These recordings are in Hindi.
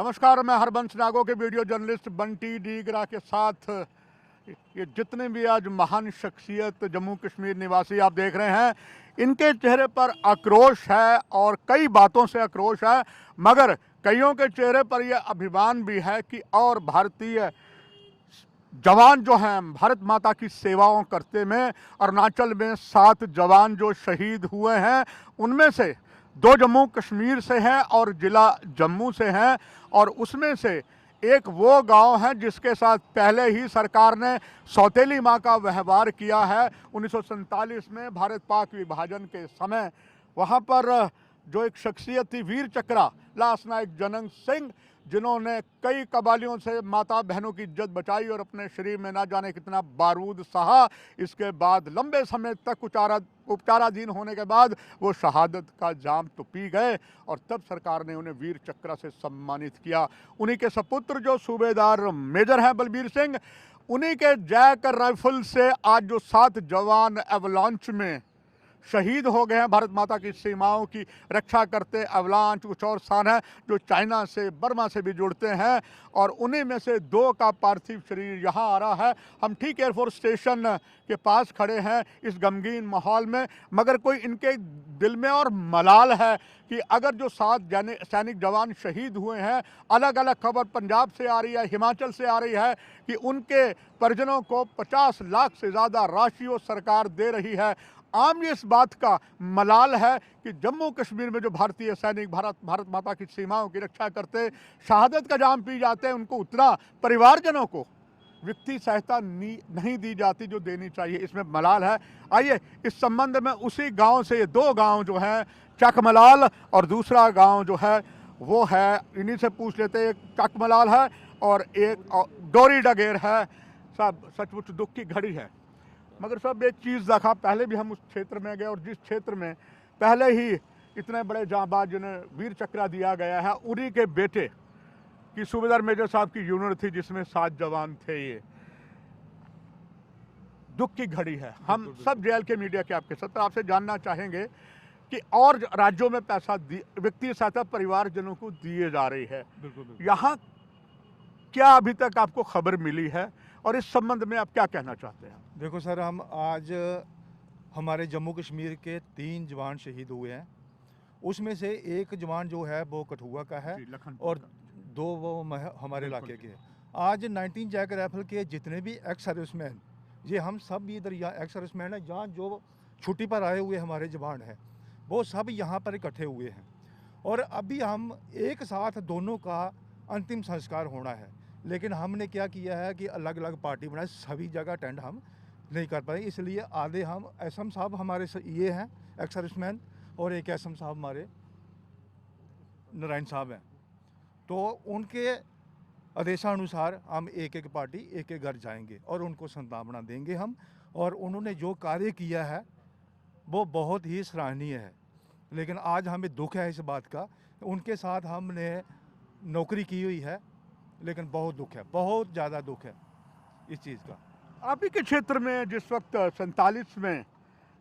नमस्कार, मैं हरबंश नागो के वीडियो जर्नलिस्ट बंटी डीगरा के साथ ये जितने भी आज महान शख्सियत जम्मू कश्मीर निवासी आप देख रहे हैं, इनके चेहरे पर आक्रोश है और कई बातों से आक्रोश है, मगर कईयों के चेहरे पर यह अभिमान भी है कि और भारतीय जवान जो हैं भारत माता की सेवाओं करते में अरुणाचल में 7 जवान जो शहीद हुए हैं, उनमें से 2 जम्मू कश्मीर से हैं और जिला जम्मू से हैं, और उसमें से एक वो गांव है जिसके साथ पहले ही सरकार ने सौतेली माँ का व्यवहार किया है। 1947 में भारत पाक विभाजन के समय वहाँ पर जो एक शख्सियत थी वीर चक्रा लांस नायक जनक सिंह, जिन्होंने कई कबालियों से माता बहनों की इज्जत बचाई और अपने शरीर में ना जाने कितना बारूद सहा, इसके बाद लंबे समय तक उपचाराधीन होने के बाद वो शहादत का जाम तो पी गए और तब सरकार ने उन्हें वीर चक्र से सम्मानित किया। उन्हीं के सपुत्र जो सूबेदार मेजर हैं बलबीर सिंह, उन्हीं के जैक राइफल से आज जो 7 जवान एवलांच में शहीद हो गए हैं भारत माता की सीमाओं की रक्षा करते। अवलांच कुछ और स्थान है जो चाइना से बर्मा से भी जुड़ते हैं, और उन्हीं में से 2 का पार्थिव शरीर यहाँ आ रहा है। हम ठीक एयरफोर्स स्टेशन के पास खड़े हैं इस गमगीन माहौल में, मगर कोई इनके दिल में और मलाल है कि अगर जो 7 सैनिक जवान शहीद हुए हैं, अलग अलग खबर पंजाब से आ रही है, हिमाचल से आ रही है कि उनके परिजनों को 50 लाख से ज़्यादा राशि वो सरकार दे रही है। आम ये इस बात का मलाल है कि जम्मू कश्मीर में जो भारतीय सैनिक भारत माता की सीमाओं की रक्षा करते शहादत का जाम पी जाते हैं, उनको उतना परिवारजनों को वित्तीय सहायता नहीं दी जाती जो देनी चाहिए, इसमें मलाल है। आइए इस संबंध में उसी गांव से ये 2 गांव जो हैं, चकमलाल और दूसरा गांव जो है वो है, इन्हीं से पूछ लेते हैं। एक चकमलाल है और एक डोरी डगेर है। सब सचमुच दुख की घड़ी है, मगर सब एक चीज़ देखा, पहले भी हम उस क्षेत्र में गए और जिस क्षेत्र में पहले ही इतने बड़े जांबाज जिन्हें वीर चक्रा दिया गया है, उन्हीं के बेटे की सूबेदार मेजर साहब की यूनिट थी जिसमें 7 जवान थे। ये दुख की घड़ी है। हम सब जेएल के मीडिया के आपके साथ आपसे जानना चाहेंगे कि और राज्यों में पैसा व्यक्ति सहायता परिवारजनों को दिए जा रही है, यहाँ क्या अभी तक आपको खबर मिली है और इस संबंध में आप क्या कहना चाहते हैं? देखो सर, हम आज हमारे जम्मू कश्मीर के 3 जवान शहीद हुए हैं। उसमें से एक जवान जो है वो कठुआ का है और 2 वो हमारे इलाके के। आज 19 जैक राइफल के जितने भी एक्स सर्विसमैन, ये हम सब भी इधर यहाँ एक्स सर्विसमैन हैं, जहाँ जो छुट्टी पर आए हुए हमारे जवान हैं वो सब यहाँ पर इकट्ठे हुए हैं, और अभी हम एक साथ दोनों का अंतिम संस्कार होना है। लेकिन हमने क्या किया है कि अलग अलग पार्टी बनाए, सभी जगह अटेंड हम नहीं कर पाए, इसलिए आधे हम एसएम साहब हमारे ये हैं एक्स सर्विसमैन, और एक एसएम साहब हमारे नारायण साहब हैं, तो उनके आदेशानुसार हम एक पार्टी एक घर जाएंगे और उनको संतावना देंगे हम। और उन्होंने जो कार्य किया है वो बहुत ही सराहनीय है, लेकिन आज हमें दुख है इस बात का। उनके साथ हमने नौकरी की हुई है, लेकिन बहुत दुख है, बहुत ज़्यादा दुख है इस चीज़ का। आप ही के क्षेत्र में जिस वक्त 47 में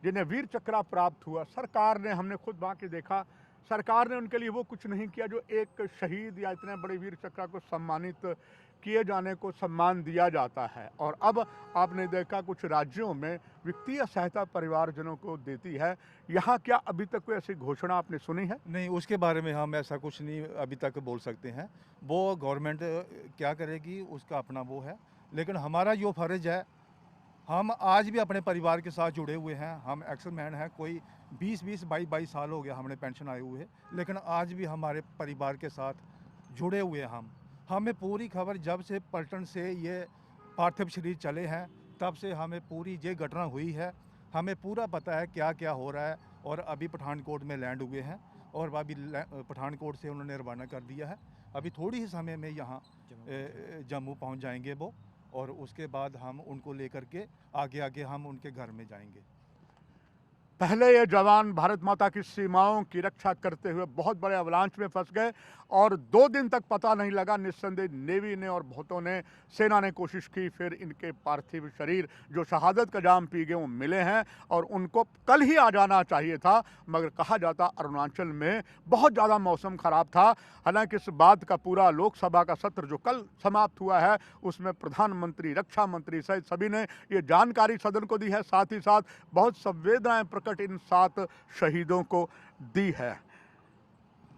जिन्हें वीर चक्रा प्राप्त हुआ, सरकार ने, हमने खुद वहाँ के देखा, सरकार ने उनके लिए वो कुछ नहीं किया जो एक शहीद या इतने बड़े वीर चक्रा को सम्मानित किए जाने को सम्मान दिया जाता है। और अब आपने देखा कुछ राज्यों में वित्तीय सहायता परिवारजनों को देती है, यहाँ क्या अभी तक कोई ऐसी घोषणा आपने सुनी है? नहीं, उसके बारे में हम ऐसा कुछ नहीं अभी तक बोल सकते हैं, वो गवर्नमेंट क्या करेगी उसका अपना वो है। लेकिन हमारा जो फ़र्ज़ है, हम आज भी अपने परिवार के साथ जुड़े हुए हैं। हम एक्समैन हैं, कोई 20-20, 22-22 साल हो गया हमने पेंशन आए हुए, लेकिन आज भी हमारे परिवार के साथ जुड़े हुए हैं हम। हमें पूरी खबर जब से पलटन से ये पार्थिव शरीर चले हैं तब से हमें पूरी ये घटना हुई है, हमें पूरा पता है क्या क्या हो रहा है। और अभी पठानकोट में लैंड हुए हैं और अभी पठानकोट से उन्होंने रवाना कर दिया है। अभी थोड़ी ही समय में यहाँ जम्मू पहुँच जाएंगे वो, और उसके बाद हम उनको लेकर के आगे हम उनके घर में जाएंगे। पहले ये जवान भारत माता की सीमाओं की रक्षा करते हुए बहुत बड़े अवलांच में फंस गए और 2 दिन तक पता नहीं लगा। निस्संदेह नेवी ने और बहुतों ने, सेना ने कोशिश की, फिर इनके पार्थिव शरीर जो शहादत का जाम पी गए वो मिले हैं और उनको कल ही आ जाना चाहिए था, मगर कहा जाता अरुणाचल में बहुत ज़्यादा मौसम ख़राब था। हालांकि इस बात का पूरा लोकसभा का सत्र जो कल समाप्त हुआ है उसमें प्रधानमंत्री, रक्षा मंत्री सहित सभी ने ये जानकारी सदन को दी है। साथ ही साथ बहुत संवेदनाएं प्रकट इन 7 शहीदों को दी है।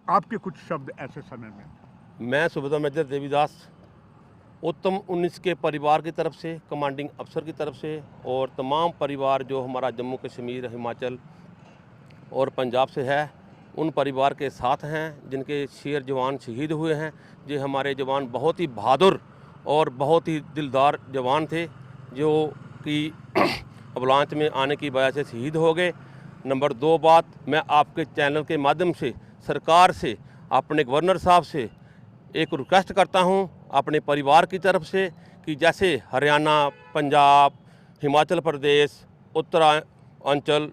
आपके कुछ शब्द ऐसे समय में। मैं सूबेदार मेजर देवीदास उत्तम 19 के परिवार की तरफ से, कमांडिंग अफसर की तरफ से और तमाम परिवार जो हमारा जम्मू कश्मीर, हिमाचल और पंजाब से है, उन परिवार के साथ हैं जिनके शेर जवान शहीद हुए हैं। ये हमारे जवान बहुत ही बहादुर और बहुत ही दिलदार जवान थे जो कि अवलांच में आने की वजह से शहीद हो गए। नंबर 2 बात, मैं आपके चैनल के माध्यम से सरकार से, अपने गवर्नर साहब से एक रिक्वेस्ट करता हूं अपने परिवार की तरफ से कि जैसे हरियाणा, पंजाब, हिमाचल प्रदेश, उत्तरांचल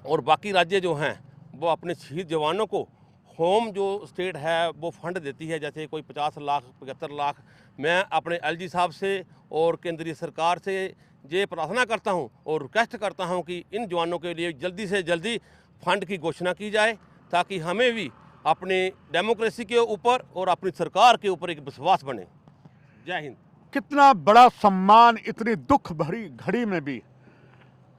और बाकी राज्य जो हैं वो अपने शहीद जवानों को होम जो स्टेट है वो फंड देती है, जैसे कोई 50 लाख, 75 लाख। मैं अपने एलजी साहब से और केंद्रीय सरकार से ये प्रार्थना करता हूं और रिक्वेस्ट करता हूं कि इन जवानों के लिए जल्दी से जल्दी फंड की घोषणा की जाए ताकि हमें भी अपनी डेमोक्रेसी के ऊपर और अपनी सरकार के ऊपर एक विश्वास बने। जय हिंद। कितना बड़ा सम्मान, इतनी दुख भरी घड़ी में भी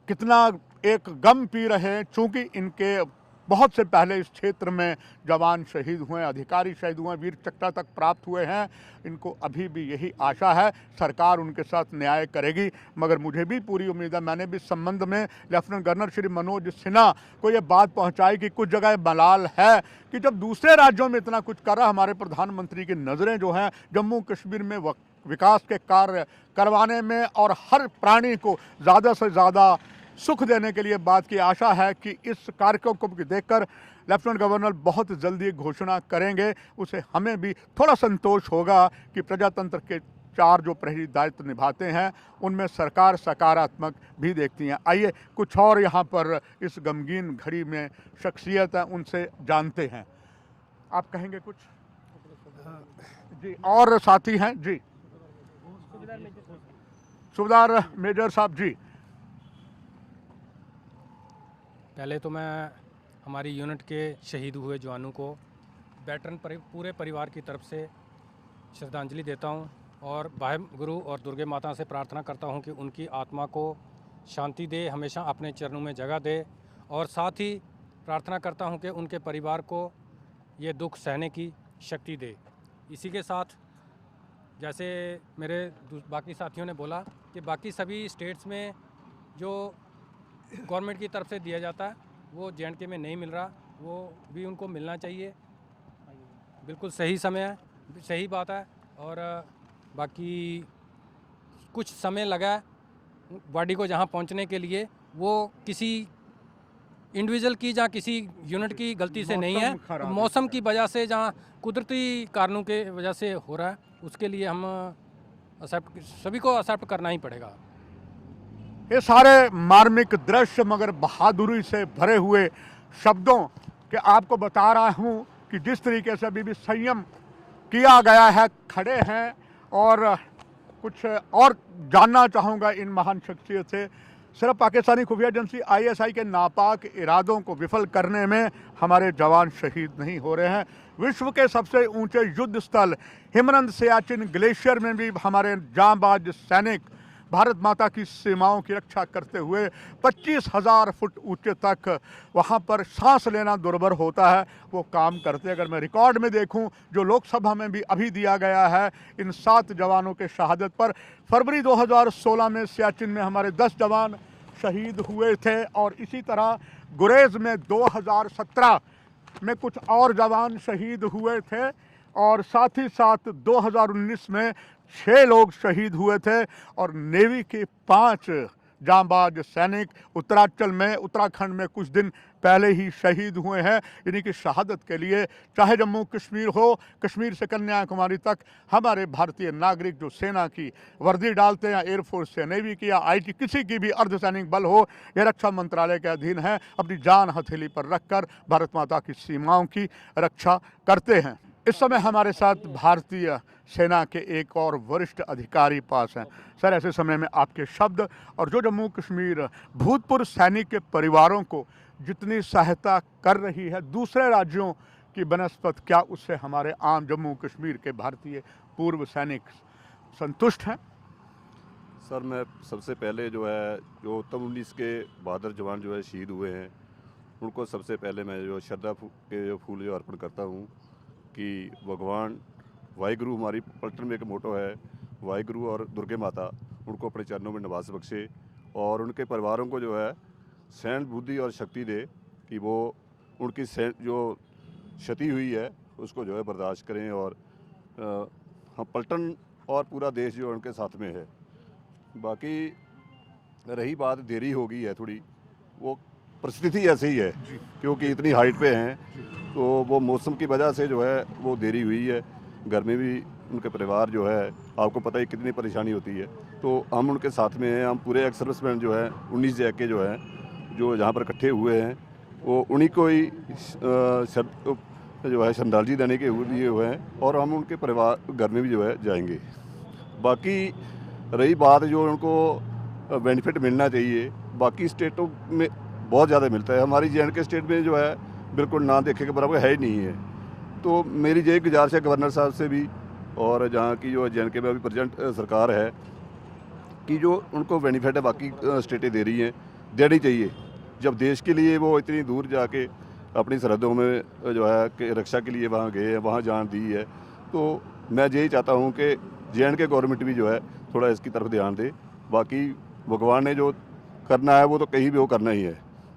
कितना एक गम पी रहे हैं, चूंकि इनके बहुत से पहले इस क्षेत्र में जवान शहीद हुए, अधिकारी शहीद हुए, वीर चक्र तक प्राप्त हुए हैं। इनको अभी भी यही आशा है सरकार उनके साथ न्याय करेगी, मगर मुझे भी पूरी उम्मीद है। मैंने भी इस संबंध में लेफ्टिनेंट गवर्नर श्री मनोज सिन्हा को ये बात पहुंचाई कि कुछ जगह मलाल है कि जब दूसरे राज्यों में इतना कुछ कर रहा, हमारे प्रधानमंत्री की नज़रें जो हैं जम्मू कश्मीर में विकास के कार्य करवाने में और हर प्राणी को ज़्यादा से ज़्यादा सुख देने के लिए बात की आशा है कि इस कार्यक्रम को देखकर लेफ्टिनेंट गवर्नर बहुत जल्दी घोषणा करेंगे। उसे हमें भी थोड़ा संतोष होगा कि प्रजातंत्र के 4 जो प्रहरी दायित्व निभाते हैं उनमें सरकार सकारात्मक भी देखती हैं। आइए कुछ और यहाँ पर इस गमगीन घड़ी में शख्सियत है, उनसे जानते हैं। आप कहेंगे कुछ? जी, और साथी हैं जी, सूबेदार मेजर साहब जी। पहले तो मैं हमारी यूनिट के शहीद हुए जवानों को वेटरन पूरे परिवार की तरफ से श्रद्धांजलि देता हूं और वाहे गुरु और दुर्गे माता से प्रार्थना करता हूं कि उनकी आत्मा को शांति दे, हमेशा अपने चरणों में जगह दे, और साथ ही प्रार्थना करता हूं कि उनके परिवार को ये दुख सहने की शक्ति दे। इसी के साथ जैसे मेरे बाकी साथियों ने बोला कि बाकी सभी स्टेट्स में जो गवर्नमेंट की तरफ से दिया जाता है वो जे.एंड.के में नहीं मिल रहा, वो भी उनको मिलना चाहिए। बिल्कुल सही समय है, सही बात है। और बाकी कुछ समय लगा बॉडी को जहाँ पहुँचने के लिए, वो किसी इंडिविजुअल की या किसी यूनिट की गलती से नहीं है, मौसम की वजह से, जहाँ कुदरती कारणों के वजह से हो रहा है, उसके लिए हम सभी को एक्सेप्ट करना ही पड़ेगा। ये सारे मार्मिक दृश्य मगर बहादुरी से भरे हुए शब्दों के आपको बता रहा हूँ कि जिस तरीके से अभी भी संयम किया गया है, खड़े हैं। और कुछ और जानना चाहूँगा इन महान शख्सियत से। सिर्फ पाकिस्तानी खुफिया एजेंसी ISI के नापाक इरादों को विफल करने में हमारे जवान शहीद नहीं हो रहे हैं। विश्व के सबसे ऊंचे युद्ध स्थल हिमनद सियाचिन ग्लेशियर में भी हमारे जांबाज सैनिक भारत माता की सीमाओं की रक्षा करते हुए 25,000 फुट ऊंचे तक वहां पर सांस लेना दुर्भर होता है, वो काम करते। अगर मैं रिकॉर्ड में देखूं जो लोकसभा में भी अभी दिया गया है इन 7 जवानों के शहादत पर, फरवरी 2016 में सियाचिन में हमारे 10 जवान शहीद हुए थे और इसी तरह गुरेज में 2017 में कुछ और जवान शहीद हुए थे और साथ ही साथ 2019 में 6 लोग शहीद हुए थे और नेवी के 5 जांबाज सैनिक उत्तराखंड में कुछ दिन पहले ही शहीद हुए हैं। यानी कि शहादत के लिए चाहे जम्मू कश्मीर हो, कश्मीर से कन्याकुमारी तक, हमारे भारतीय नागरिक जो सेना की वर्दी डालते हैं, या एयरफोर्स या नेवी की या IT किसी की भी अर्धसैनिक बल हो, यह रक्षा मंत्रालय के अधीन है, अपनी जान हथेली पर रखकर भारत माता की सीमाओं की रक्षा करते हैं। इस समय हमारे साथ भारतीय सेना के एक और वरिष्ठ अधिकारी पास हैं। सर, ऐसे समय में आपके शब्द और जो जम्मू कश्मीर भूतपूर्व सैनिक के परिवारों को जितनी सहायता कर रही है दूसरे राज्यों की बनस्पत, क्या उससे हमारे आम जम्मू कश्मीर के भारतीय पूर्व सैनिक संतुष्ट हैं? सर, मैं सबसे पहले जो उत्तम 19 के बहादुर जवान शहीद हुए हैं, उनको सबसे पहले मैं श्रद्धा के फूल अर्पण करता हूँ कि भगवान वाहिगुरु, हमारी पलटन में एक मोटो है, वाहिगुरु और दुर्गे माता उनको अपने चरणों में निवास बख्शे और उनके परिवारों को सहन बुद्धि और शक्ति दे कि वो उनकी जो क्षति हुई है उसको बर्दाश्त करें। और हम पलटन और पूरा देश उनके साथ में है। बाकी रही बात देरी हो गई है थोड़ी, वो परिस्थिति ऐसी ही है क्योंकि इतनी हाइट पे हैं, तो वो मौसम की वजह से वो देरी हुई है। घर में भी उनके परिवार आपको पता ही कितनी परेशानी होती है, तो हम उनके साथ में हैं। हम पूरे एक्स सर्विसमैन 19 जैक के जो यहाँ पर इकट्ठे हुए हैं, वो उन्हीं को ही श्रद्धांजलि देने के लिए हुए हैं और हम उनके परिवार घर में भी जाएंगे। बाकी रही बात उनको बेनिफिट मिलना चाहिए, बाकी स्टेटों में बहुत ज़्यादा मिलता है, हमारी J&K स्टेट में बिल्कुल ना देखे के बराबर है ही नहीं है। तो मेरी यही गुजारिश है गवर्नर साहब से भी और जहाँ की J&K में अभी प्रेजेंट सरकार है कि जो उनको बेनिफिट है बाकी स्टेटें दे रही हैं, देनी चाहिए। जब देश के लिए वो इतनी दूर जाके अपनी सरहदों में कि रक्षा के लिए वहाँ गए हैं, वहाँ जान दी है, तो मैं यही चाहता हूँ कि J&K गवर्नमेंट भी थोड़ा इसकी तरफ ध्यान दे। बाकी भगवान ने जो करना है वो तो कहीं भी वो करना ही है,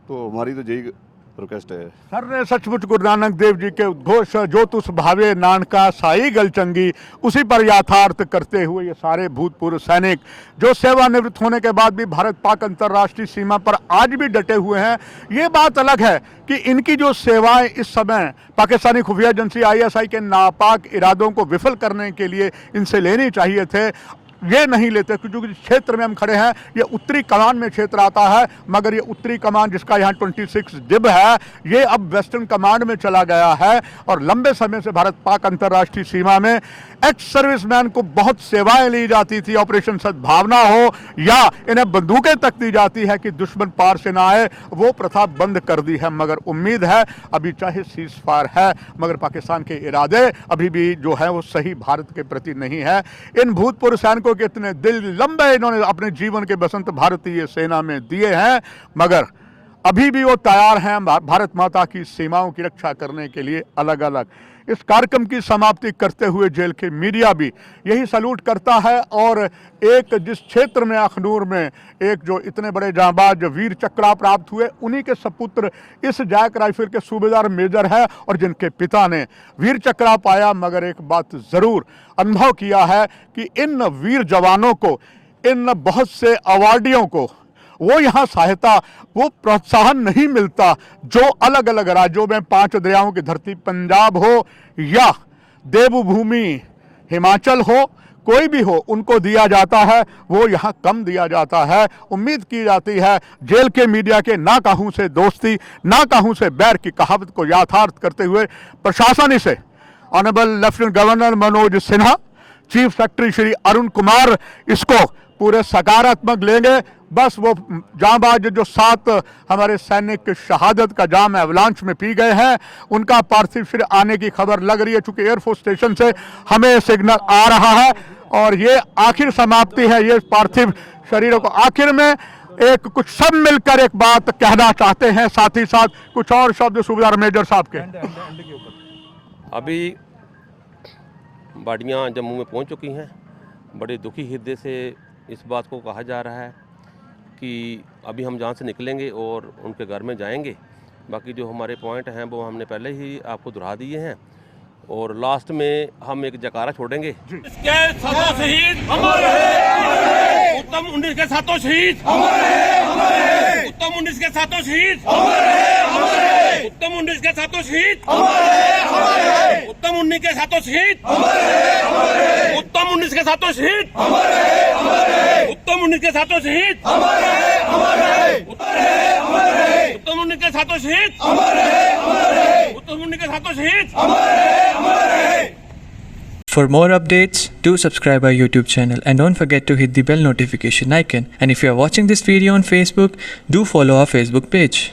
तो हमारी तो यही रिक्वेस्ट है। सर ने सचमुच गुरु नानक देव जी के उद्घोष जो तुस भावे नानका साई गलचंगी, उसी पर यथार्थ करते हुए ये सारे भूतपूर्व सैनिक जो सेवानिवृत्त होने के बाद भी भारत पाक अंतर्राष्ट्रीय सीमा पर आज भी डटे हुए हैं। ये बात अलग है कि इनकी जो सेवाएं इस समय पाकिस्तानी खुफिया एजेंसी ISI के नापाक इरादों को विफल करने के लिए इनसे लेनी चाहिए थे, ये नहीं लेते, क्योंकि क्षेत्र में हम खड़े हैं ये उत्तरी कमान में क्षेत्र आता है, मगर ये उत्तरी कमान जिसका यहाँ 26 डिब है, ये अब वेस्टर्न कमांड में चला गया है। और लंबे समय से भारत पाक अंतर्राष्ट्रीय सीमा में एक्स सर्विसमैन को बहुत सेवाएं ली जाती थी, ऑपरेशन सद्भावना हो या इन्हें बंदूकें तक दी जाती है कि दुश्मन पार से ना आए, वो प्रथा बंद कर दी है। मगर उम्मीद है अभी चाहे सीज फायर है, मगर पाकिस्तान के इरादे अभी भी वो सही भारत के प्रति नहीं है। इन भूतपूर्व सैनिकों के इतने दिल लंबे इन्होंने अपने जीवन के बसंत भारतीय सेना में दिए हैं, मगर अभी भी वो तैयार हैं भारत माता की सीमाओं की रक्षा करने के लिए अलग अलग। इस कार्यक्रम की समाप्ति करते हुए जेल के मीडिया भी यही सैल्यूट करता है और एक जिस क्षेत्र में अखनूर में एक जो इतने बड़े जांबाज वीर चक्र प्राप्त हुए, उन्हीं के सपुत्र इस जैक राइफल के सूबेदार मेजर है और जिनके पिता ने वीर चक्र पाया। मगर एक बात ज़रूर अनुभव किया है कि इन वीर जवानों को, इन बहुत से अवार्डियों को वो यहाँ सहायता, वो प्रोत्साहन नहीं मिलता जो अलग अलग राज्यों में 5 दरियाओं की धरती पंजाब हो या देवभूमि हिमाचल हो, कोई भी हो, उनको दिया जाता है, वो यहाँ कम दिया जाता है। उम्मीद की जाती है जेल के मीडिया के ना कहूँ से दोस्ती ना कहूँ से बैर की कहावत को यथार्थ करते हुए प्रशासन से honourable lieutenant governor Manoj Sinha, chief secretary Shri Arun Kumar इसको पूरे सकारात्मक लेंगे। बस वो जांबाज जो 7 हमारे सैनिक की शहादत का जाम एवलांच में पी गए हैं, उनका पार्थिव शरीर आने की खबर लग रही है, चूंकि एयरफोर्स स्टेशन से हमें सिग्नल आ रहा है और ये आखिर समाप्ति है ये पार्थिव शरीरों को। आखिर में एक कुछ सब मिलकर एक बात कहना चाहते हैं, साथ ही साथ कुछ और शब्द सूबेदार मेजर साहब के। अभी बाड़ियाँ जम्मू में पहुंच चुकी हैं। बड़े दुखी हृदय से इस बात को कहा जा रहा है कि अभी हम जहाँ से निकलेंगे और उनके घर में जाएंगे। बाकी जो हमारे पॉइंट हैं वो हमने पहले ही आपको दोहरा दिए हैं और लास्ट में हम एक जयकारा छोड़ेंगे। उत्तम 19 के सातों शहीद उत्तम 19 के सातों शहीद उत्तम 19 के सातों शहीद उत्तम 19 के सातों शहीद उत्तम 19 के सातों शहीद उत्तम 19 के सातों शहीद उत्तम 19 के सातों शहीद उत्तम 19 के सातों शहीद। For more updates, do subscribe our YouTube channel and don't forget to hit the bell notification icon. And if you are watching this video on Facebook, do follow our Facebook page.